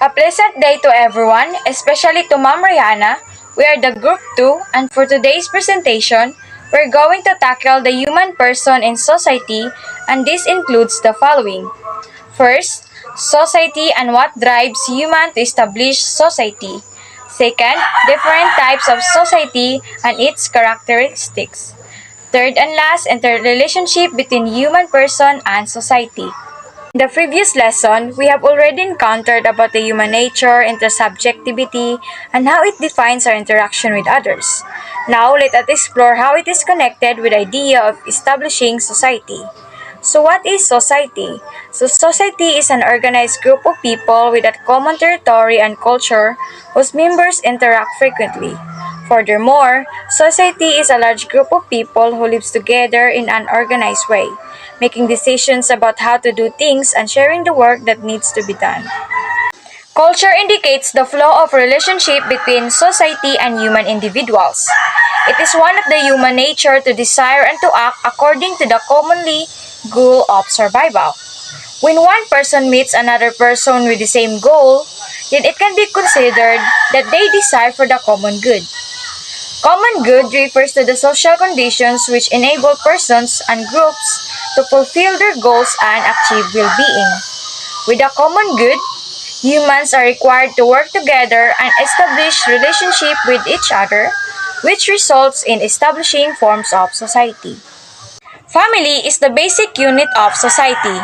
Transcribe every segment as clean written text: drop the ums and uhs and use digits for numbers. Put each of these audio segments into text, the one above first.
A pleasant day to everyone, especially to Ma'am Rihanna. We are the Group 2, and for today's presentation, we're going to tackle the human person in society, and this includes the following. First, society and what drives human to establish society. Second, different types of society and its characteristics. Third and last, interrelationship between human person and society. In the previous lesson, we have already encountered about the human nature, intersubjectivity, and how it defines our interaction with others. Now, let us explore how it is connected with the idea of establishing society. So what is society? So society is an organized group of people with a common territory and culture whose members interact frequently. Furthermore, society is a large group of people who lives together in an organized way, making decisions about how to do things and sharing the work that needs to be done. Culture indicates the flow of relationship between society and human individuals. It is one of the human nature to desire and to act according to the commonly goal of survival. When one person meets another person with the same goal, then it can be considered that they desire for the common good. Common good refers to the social conditions which enable persons and groups to fulfill their goals and achieve well-being. With a common good, humans are required to work together and establish relationship with each other, which results in establishing forms of society. Family is the basic unit of society.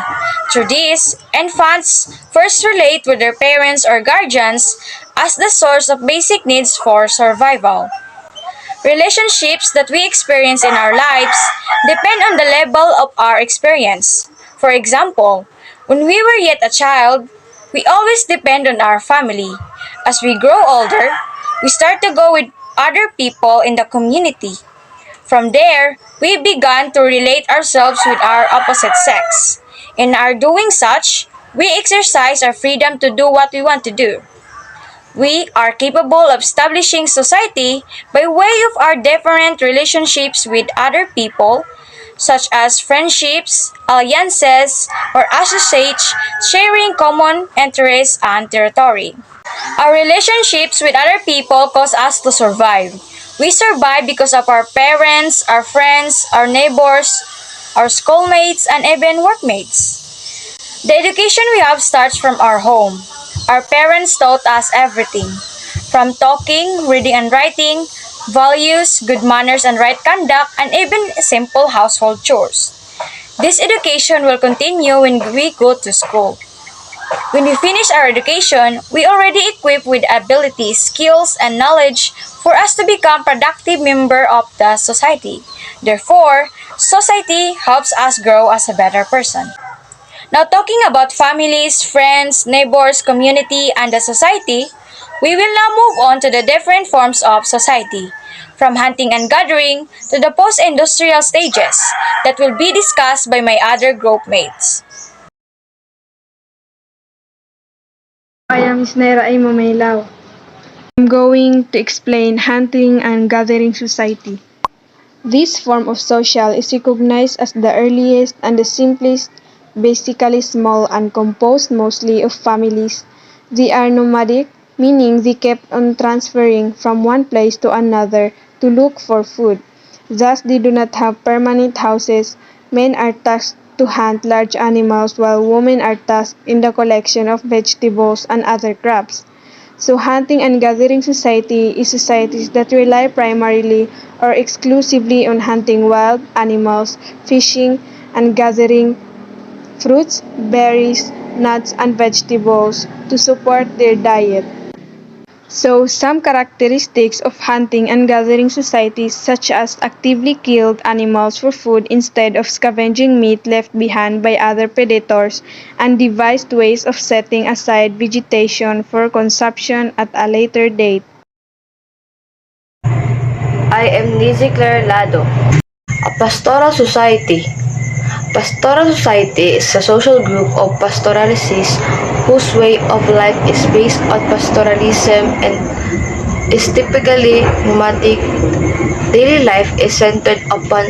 Through this, infants first relate with their parents or guardians as the source of basic needs for survival. Relationships that we experience in our lives depend on the level of our experience. For example, when we were yet a child, we always depend on our family. As we grow older, we start to go with other people in the community. From there, we began to relate ourselves with our opposite sex. In our doing such, we exercise our freedom to do what we want to do. We are capable of establishing society by way of our different relationships with other people, such as friendships, alliances, or associates sharing common interests and territory. Our relationships with other people cause us to survive. We survive because of our parents, our friends, our neighbors, our schoolmates, and even workmates. The education we have starts from our home. Our parents taught us everything, from talking, reading and writing, values, good manners and right conduct, and even simple household chores. This education will continue when we go to school. When we finish our education, we already equipped with abilities, skills, and knowledge for us to become productive member of the society. Therefore, society helps us grow as a better person. Now talking about families, friends, neighbors, community, and the society, we will now move on to the different forms of society, from hunting and gathering to the post-industrial stages that will be discussed by my other group mates. I am Isnera Imamailaw. I'm going to explain hunting and gathering society. This form of social is recognized as the earliest and the simplest, basically small and composed mostly of families. They are nomadic, meaning they kept on transferring from one place to another to look for food. Thus, they do not have permanent houses. Men are tasked to hunt large animals while women are tasked in the collection of vegetables and other crops. So hunting and gathering society is societies that rely primarily or exclusively on hunting wild animals, fishing, and gathering fruits, berries, nuts, and vegetables to support their diet. So, some characteristics of hunting and gathering societies such as actively killed animals for food instead of scavenging meat left behind by other predators and devised ways of setting aside vegetation for consumption at a later date. I am Nizi Claire Lado. A pastoral society. Pastoral society is a social group of pastoralists whose way of life is based on pastoralism and is typically nomadic. Daily life is centered upon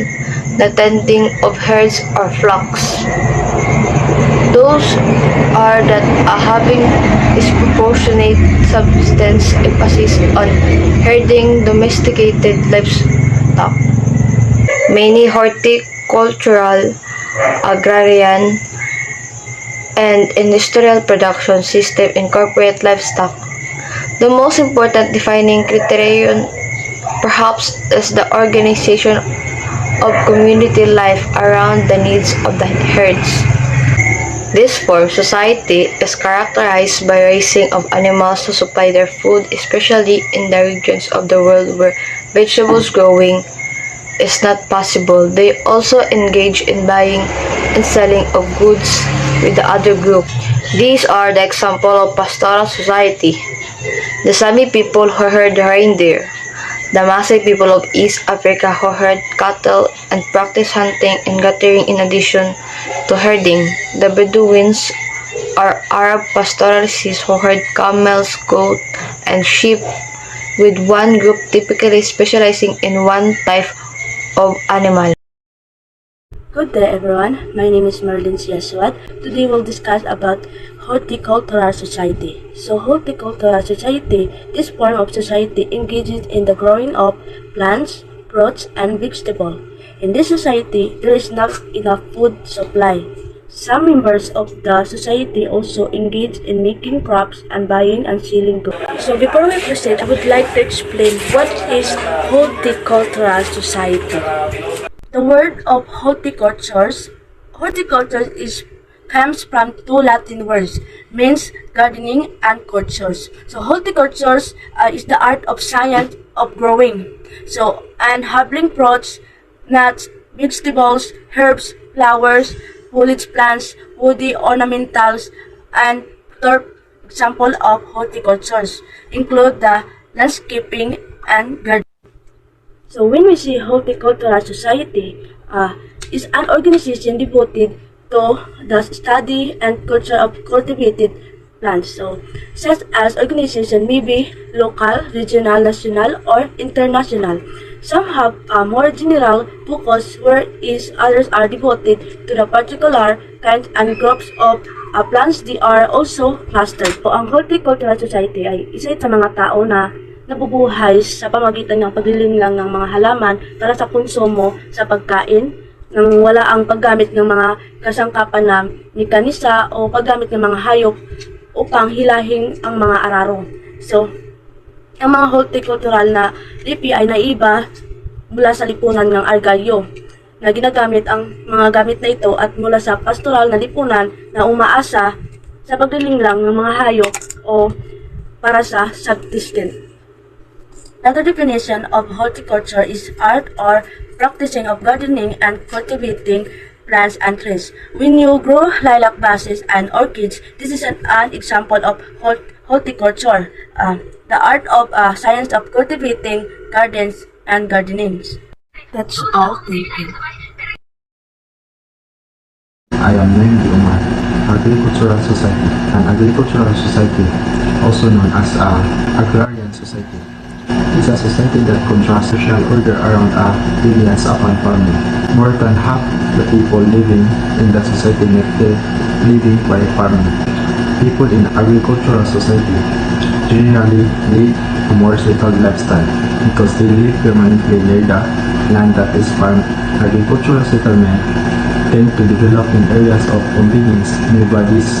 the tending of herds or flocks. Those are that having disproportionate substance emphasis on herding domesticated livestock. Many horticultural, agrarian, and industrial production systems incorporate livestock. The most important defining criterion perhaps is the organization of community life around the needs of the herds. This form society is characterized by raising of animals to supply their food, especially in the regions of the world where vegetables growing is not possible. They also engage in buying and selling of goods with the other group. These are the example of pastoral society. The Sami people who herd reindeer, the Maasai people of East Africa who herd cattle and practice hunting and gathering in addition to herding. The Bedouins are Arab pastoralists who herd camels, goats, and sheep, with one group typically specializing in one type of animal. Good day everyone, my name is Merlin Siaswat. Today we'll discuss about horticultural society. So horticultural society, this form of society engages in the growing of plants, fruits, and vegetables. In this society, there is not enough food supply. Some members of the society also engage in making crops and buying and selling goods. So before we proceed, I would like to explain what is horticultural society. The word of horticulture comes from two Latin words, means gardening and cultures. So horticulture is the art of science of growing. So and having fruits, nuts, vegetables, herbs, flowers, foliage plants, woody ornamentals, and third example of horticulture include the landscaping and gardening. So when we see horticultural society, is an organization devoted to the study and culture of cultivated plants. So such as organization may be local, regional, national, or international. Some have a more general focus, whereas others are devoted to the particular kinds and groups of plants. They are also clustered. So ang horticultural society ay isa sa mga tao na nabubuhay sa pamagitan ng paglilinglang ng mga halaman para sa konsumo sa pagkain, nang wala ang paggamit ng mga kasangkapan na mekanisa o paggamit ng mga hayop upang hilahin ang mga araro. So, ang mga horticultural na lipi ay naiba mula sa lipunan ng argalyo na ginagamit ang mga gamit na ito at mula sa pastoral na lipunan na umaasa sa paglilinglang ng mga hayop o para sa subsistence. Another definition of horticulture is art or practicing of gardening and cultivating plants and trees. When you grow lilac vases and orchids, this is an example of horticulture, the art of science of cultivating gardens and gardening. That's all. Thank you. I am named Omar, Agricultural Society. An agricultural society, also known as agrarian society, is a society that contrasts social order around a reliance upon farming. More than half the people living in the society make their living by farming. People in agricultural society generally lead a more settled lifestyle because they live permanently near the land that is farmed. Agricultural settlement tend to develop in areas of convenience near bodies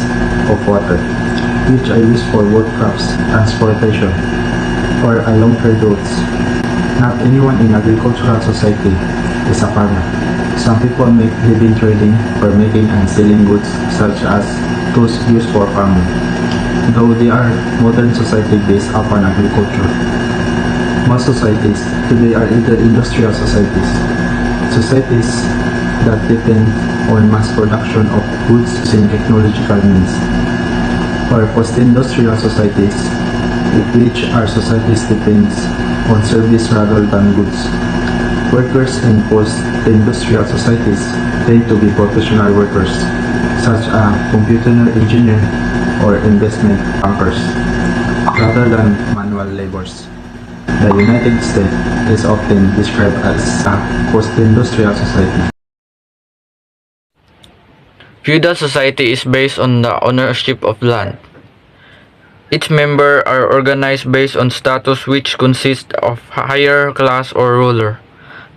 of water, which are used for wood crops, transportation, or along trade routes. Not anyone in agricultural society is a farmer. Some people make living trading for making and selling goods such as tools used for farming, though they are modern society based upon agriculture. Most societies today are either industrial societies, societies that depend on mass production of goods using technological means, or post-industrial societies, which our societies depends on service rather than goods. Workers in post-industrial societies tend to be professional workers, such as computer engineer or investment bankers, rather than manual laborers. The United States is often described as a post-industrial society. Feudal society is based on the ownership of land. Each member are organized based on status, which consists of higher class or ruler.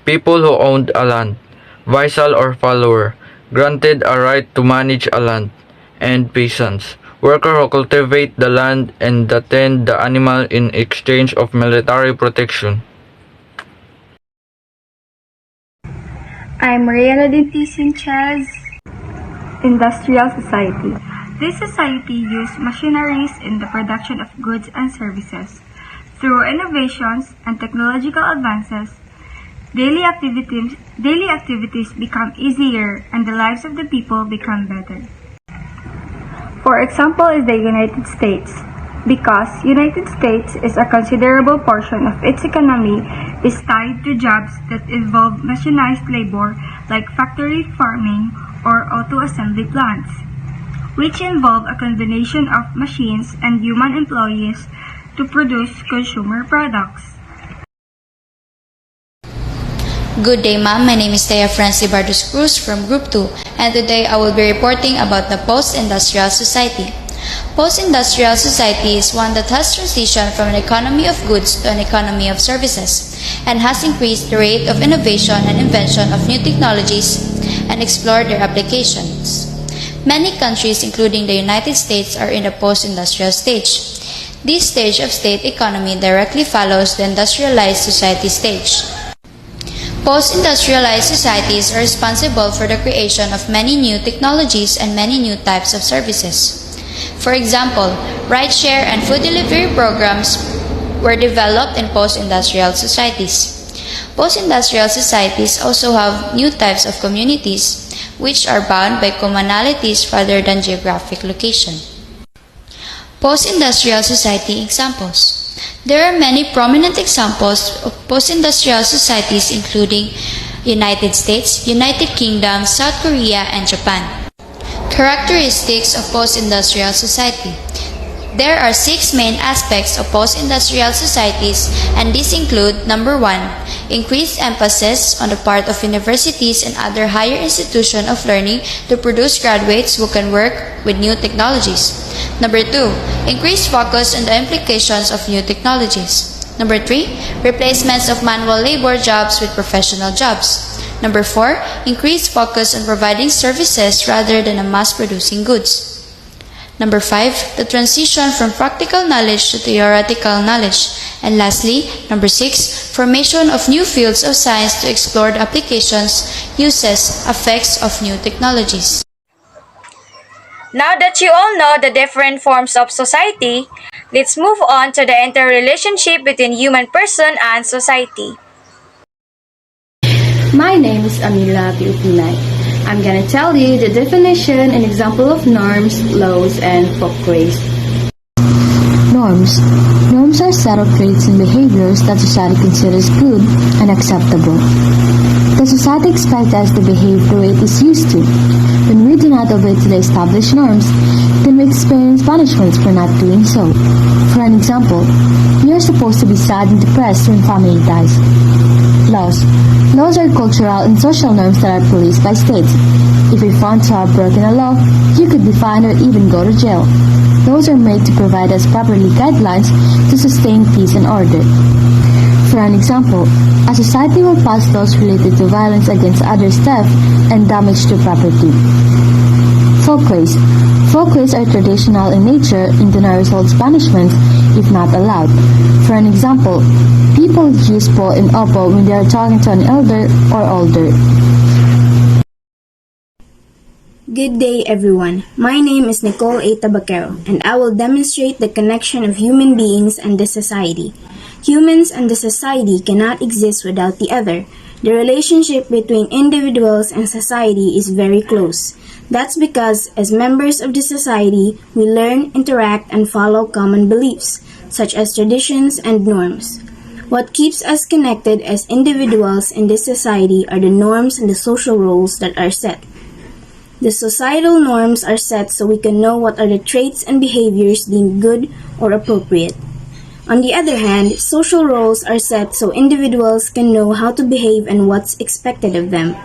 People who owned a land, vassal or follower, granted a right to manage a land, and peasants, workers who cultivate the land and tend the animal in exchange of military protection. I'm Mariana Dinti Sanchez. Industrial Society. This society used machineries in the production of goods and services. Through innovations and technological advances, daily activities become easier and the lives of the people become better. For example is the United States. Because United States is a considerable portion of its economy is tied to jobs that involve mechanized labor like factory farming or auto assembly plants, which involve a combination of machines and human employees to produce consumer products. Good day, ma'am. My name is Thea Francie Bardos Cruz from Group 2, and today I will be reporting about the post-industrial society. Post-industrial society is one that has transitioned from an economy of goods to an economy of services, and has increased the rate of innovation and invention of new technologies and explored their applications. Many countries, including the United States, are in the post-industrial stage. This stage of state economy directly follows the industrialized society stage. Post-industrialized societies are responsible for the creation of many new technologies and many new types of services. For example, rideshare and food delivery programs were developed in post-industrial societies. Post-industrial societies also have new types of communities, which are bound by commonalities rather than geographic location. Post-industrial society examples. There are many prominent examples of post-industrial societies including United States, United Kingdom, South Korea, and Japan. Characteristics of post-industrial society. There are 6 main aspects of post-industrial societies, and these include: number 1, increased emphasis on the part of universities and other higher institutions of learning to produce graduates who can work with new technologies. Number 2, increased focus on the implications of new technologies. Number 3, replacements of manual labor jobs with professional jobs. Number 4, increased focus on providing services rather than on mass-producing goods. Number 5, the transition from practical knowledge to theoretical knowledge. And lastly, number 6, formation of new fields of science to explore the applications, uses, effects of new technologies. Now that you all know the different forms of society, let's move on to the interrelationship between human person and society. My name is Amila Biupinay. I'm gonna tell you the definition and example of norms, laws, and folkways. Norms. Norms are set of traits and behaviors that society considers good and acceptable. The society expects us to behave the way it is used to. When we do not obey to the established norms, then we experience punishments for not doing so. For an example, we are supposed to be sad and depressed when family dies. Laws. Laws are cultural and social norms that are policed by states. If you're found to have broken a law, you could be fined or even go to jail. Laws are made to provide us properly guidelines to sustain peace and order. For an example, a society will pass laws related to violence against others, theft, and damage to property. Folkways. Folkways are traditional in nature and do not result in punishments if not allowed. For an example, people use po and opo when they are talking to an elder or older. Good day, everyone. My name is Nicole A. Tabacero, and I will demonstrate the connection of human beings and the society. Humans and the society cannot exist without the other. The relationship between individuals and society is very close. That's because, as members of the society, we learn, interact, and follow common beliefs, such as traditions and norms. What keeps us connected as individuals in this society are the norms and the social roles that are set. The societal norms are set so we can know what are the traits and behaviors deemed good or appropriate. On the other hand, social roles are set so individuals can know how to behave and what's expected of them.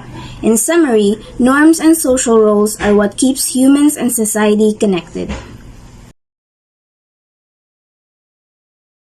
In summary, norms and social roles are what keeps humans and society connected.